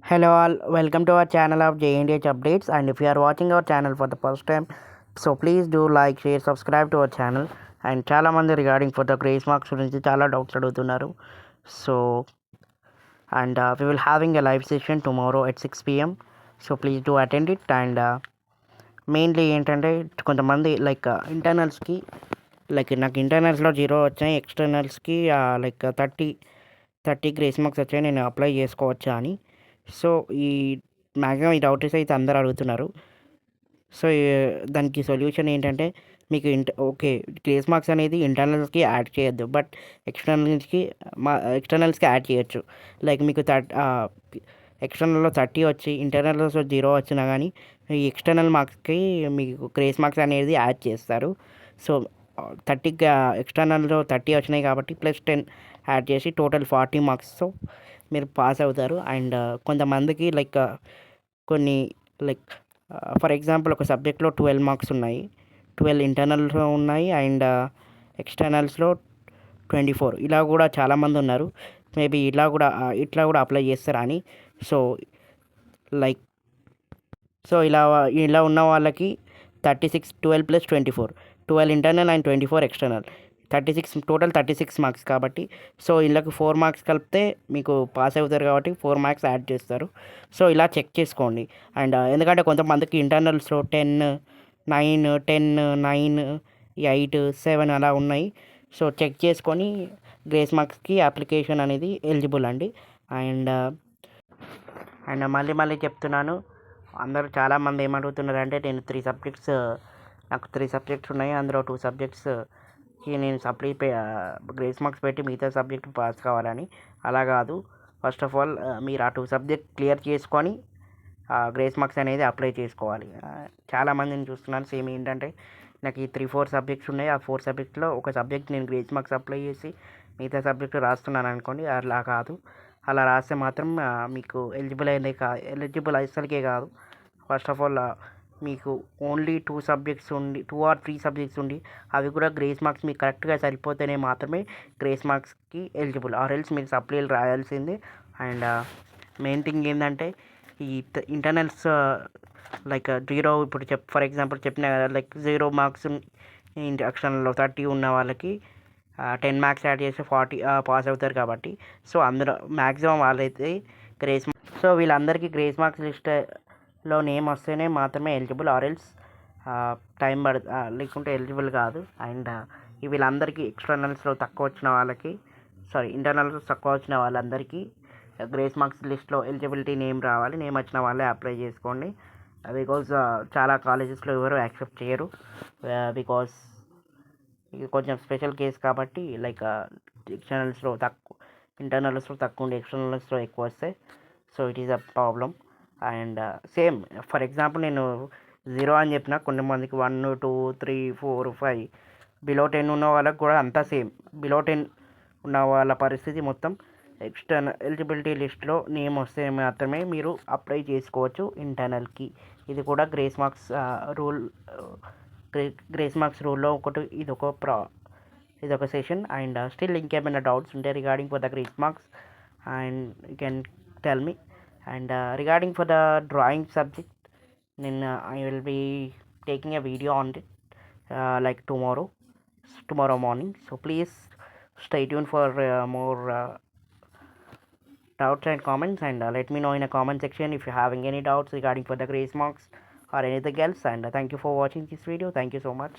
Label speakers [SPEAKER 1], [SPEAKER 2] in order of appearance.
[SPEAKER 1] Hello all, welcome to our channel of JNDH updates. And if you are watching our channel for the first time, so please do like, share, subscribe to our channel. And చాలా మంది regarding for the grace marks గురించి చాలా doubts అడుగుతున్నారు. So and we will having a live session tomorrow at 6 p.m. So please do attend it. And mainly ఏంటంటే కొంతమంది like ఇంటర్నల్స్కి like నాకు ఇంటర్నల్స్లో 0 వచ్చాయి, ఎక్స్టర్నల్స్కి like 30 grace marks వచ్చాయి, నేను అప్లై చేసుకోవచ్చా అని. సో ఈ మ్యాక్సిమం ఈ డౌట్స్ అయితే అందరు అడుగుతున్నారు. సో దానికి సొల్యూషన్ ఏంటంటే మీకు ఓకే, గ్రేస్ మార్క్స్ అనేది ఇంటర్నల్స్కి యాడ్ చేయొద్దు, బట్ ఎక్స్టర్నల్స్కి యాడ్ చేయొచ్చు. లైక్ మీకు ఎక్స్టర్నల్లో 30 వచ్చి ఇంటర్నల్లో 0 వచ్చినా కానీ ఈ ఎక్స్టర్నల్ మార్క్స్కి మీకు గ్రేస్ మార్క్స్ అనేది యాడ్ చేస్తారు. సో 30 ఎక్స్టర్నల్లో 30 వచ్చినాయి కాబట్టి +10 యాడ్ చేసి టోటల్ 40 మార్క్స్తో మీరు పాస్ అవుతారు. అండ్ కొంతమందికి లైక్ కొన్ని లైక్ ఫర్ ఎగ్జాంపుల్ ఒక సబ్జెక్ట్లో 12 మార్క్స్ ఉన్నాయి, 12 ఇంటర్నల్స్లో ఉన్నాయి అండ్ ఎక్స్టర్నల్స్లో 24. ఇలా కూడా చాలామంది ఉన్నారు. మేబీ ఇట్లా కూడా అప్లై చేస్తారా అని. సో లైక్ ఇలా ఉన్న వాళ్ళకి 36, 12 + 24, 12 ఇంటర్నల్ అండ్ 24 ఎక్స్టర్నల్, 36 మార్క్స్ కాబట్టి. సో వీళ్ళకి 4 మార్క్స్ కలిపితే మీకు పాస్ అవుతారు కాబట్టి 4 మార్క్స్ యాడ్ చేస్తారు. సో ఇలా చెక్ చేసుకోండి. అండ్ ఎందుకంటే కొంతమందికి ఇంటర్నల్స్లో 10, 9, 10, 9, 8, 7 అలా ఉన్నాయి. సో చెక్ చేసుకొని గ్రేస్ మార్క్స్కి అప్లికేషన్ అనేది ఎలిజిబుల్ అండి. అండ్ మళ్ళీ చెప్తున్నాను, అందరూ చాలామంది ఏమడుగుతున్నారంటే నాకు 3 సబ్జెక్ట్స్ ఉన్నాయి, అందులో 2 సబ్జెక్ట్స్కి నేను గ్రేస్ మార్క్స్ పెట్టి మిగతా సబ్జెక్ట్ పాస్ కావాలని. అలా కాదు. ఫస్ట్ ఆఫ్ ఆల్ మీరు ఆ 2 సబ్జెక్ట్ క్లియర్ చేసుకొని గ్రేస్ మార్క్స్ అనేది అప్లై చేసుకోవాలి. చాలామందిని చూస్తున్నాను సేమ్ ఏంటంటే నాకు ఈ 3-4 సబ్జెక్ట్స్ ఉన్నాయి, ఆ 4 సబ్జెక్ట్లో ఒక సబ్జెక్ట్ నేను గ్రేస్ మార్క్స్ అప్లై చేసి మిగతా సబ్జెక్టు రాస్తున్నాను అనుకోండి. అలా కాదు. అలా రాస్తే మాత్రం మీకు ఎలిజిబుల్ అసలుకే కాదు. ఫస్ట్ ఆఫ్ ఆల్ మీకు ఓన్లీ 2 or 3 సబ్జెక్ట్స్ ఉండి అవి కూడా గ్రేస్ మార్క్స్ మీకు కరెక్ట్గా సరిపోతేనే మాత్రమే గ్రేస్ మార్క్స్కి ఎలిజిబుల్. ఆర్ఎల్స్ మీరు సప్లీలు రాయాల్సిందే. అండ్ మెయిన్ థింగ్ ఏంటంటే ఈ ఇంటర్నల్స్ లైక్ 0 ఇప్పుడు ఫర్ ఎగ్జాంపుల్ చెప్పిన కదా, లైక్ 0 మార్క్స్ ఎక్స్టర్నల్లో 30 ఉన్న వాళ్ళకి 10 మార్క్స్ యాడ్ చేసి 40 పాస్ అవుతారు కాబట్టి. సో అందులో మ్యాక్సిమం వాళ్ళైతే సో వీళ్ళందరికీ గ్రేస్ మార్క్స్ లిస్ట్లో నేమ్ వస్తేనే మాత్రమే ఎలిజిబుల్, ఆర్ఎల్స్ టైం లేకుంటే ఎలిజిబుల్ కాదు. అండ్ వీళ్ళందరికీ ఇంటర్నల్స్లో తక్కువ వచ్చిన వాళ్ళందరికీ గ్రేస్ మార్క్స్ లిస్ట్లో ఎలిజిబిలిటీ నేమ్ రావాలి. నేమ్ వచ్చిన వాళ్ళే అప్లై చేసుకోండి. బికాజ్ చాలా కాలేజెస్లో ఎవరు యాక్సెప్ట్ చేయరు, బికాజ్ ఇది కొంచెం స్పెషల్ కేస్ కాబట్టి. లైక్ ఇంటర్నల్స్లో తక్కువ ఉండి ఎక్స్టర్నల్స్లో ఎక్కువ వస్తాయి. So it is a problem. And same for example నేను 0 అని చెప్పిన, కొంతమందికి 1, 2, 3, 4, 5 బిలో 10 ఉన్న వాళ్ళకి కూడా అంతా సేమ్. బిలో 10 ఉన్న వాళ్ళ పరిస్థితి మొత్తం ఎక్స్టర్నల్ ఎలిజిబిలిటీ లిస్ట్లో నేమ్ వస్తే మాత్రమే మీరు అప్లై చేసుకోవచ్చు ఇంటర్నల్కి. ఇది కూడా గ్రేస్ మార్క్స్ రూల్లో ఇదొక సెషన్. అండ్ స్టిల్ ఇంకేమైనా డౌట్స్ ఉంటే regarding for the grace marks and you can tell me. And regarding for the drawing subject, I will be taking a video on it like tomorrow morning. So please stay tuned for more doubts and comments, and let me know in a comment section if you're having any doubts regarding for the grace marks or anything else. And thank you for watching this video. Thank you so much.